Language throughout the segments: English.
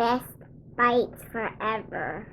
best bites forever.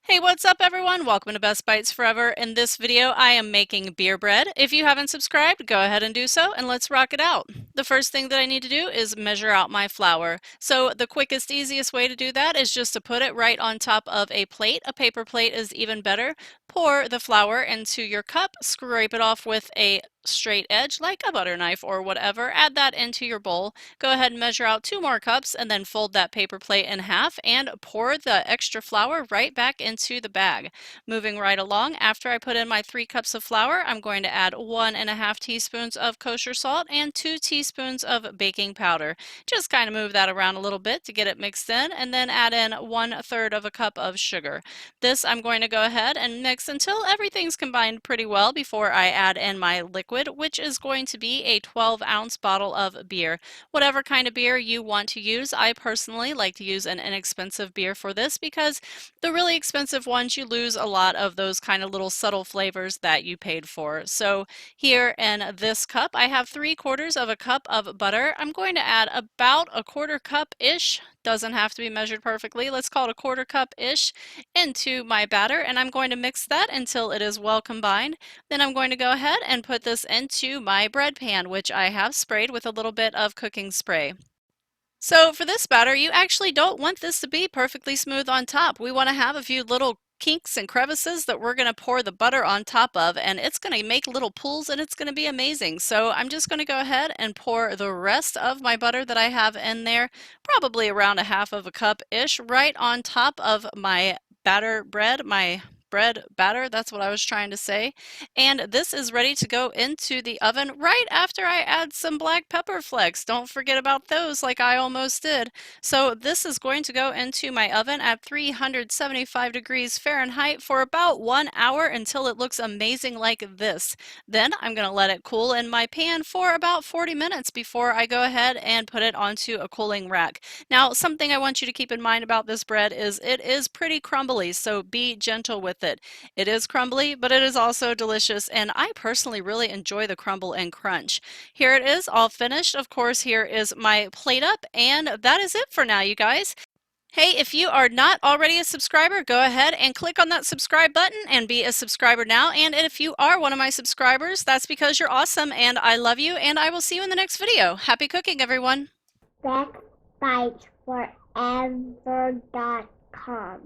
Hey, what's up everyone? Welcome to Best Bites Forever. In this video, I am making beer bread. If you haven't subscribed, go ahead and do so, and let's rock it out. The first thing that I need to do is measure out my flour. So the quickest, easiest way to do that is just to put it right on top of a plate. A paper plate is even better. Pour the flour into your cup, scrape it off with a straight edge like a butter knife or whatever. Add that into your bowl. Go ahead and measure out 2 more cups and then fold that paper plate in half and pour the extra flour right back into the bag. Moving right along, after I put in my 3 cups of flour, I'm going to add 1.5 teaspoons of kosher salt and 2 teaspoons of baking powder. Just kind of move that around a little bit to get it mixed in, and then add in 1/3 of a cup of sugar. This I'm going to go ahead and mix until everything's combined pretty well before I add in my liquid, which is going to be a 12-ounce bottle of beer. Whatever kind of beer you want to use. I personally like to use an inexpensive beer for this because the really expensive ones, you lose a lot of those kind of little subtle flavors that you paid for. So here in this cup, I have 3/4 of a cup of butter. I'm going to add about a 1/4 cup-ish, doesn't have to be measured perfectly, let's call it a 1/4 cup-ish, into my batter, and I'm going to mix that until it is well combined. Then I'm going to go ahead and put this into my bread pan, which I have sprayed with a little bit of cooking spray. So for this batter, you actually don't want this to be perfectly smooth on top. We want to have a few little kinks and crevices that we're going to pour the butter on top of, and it's going to make little pools, and it's going to be amazing. So I'm just going to go ahead and pour the rest of my butter that I have in there, probably around 1/2 cup-ish, right on top of my my bread batter, that's what I was trying to say. And this is ready to go into the oven right after I add some black pepper flakes. Don't forget about those like I almost did. So this is going to go into my oven at 375 degrees Fahrenheit for about 1 hour until it looks amazing like this. Then I'm going to let it cool in my pan for about 40 minutes before I go ahead and put it onto a cooling rack. Now, something I want you to keep in mind about this bread is it is pretty crumbly, so be gentle with it. It is crumbly, but it is also delicious, and I personally really enjoy the crumble and crunch. Here it is, all finished. Of course, here is my plate up, and that is it for now, you guys. Hey, if you are not already a subscriber, go ahead and click on that subscribe button and be a subscriber now. And if you are one of my subscribers, that's because you're awesome, and I love you, and I will see you in the next video. Happy cooking, everyone! Bestbitesforever.com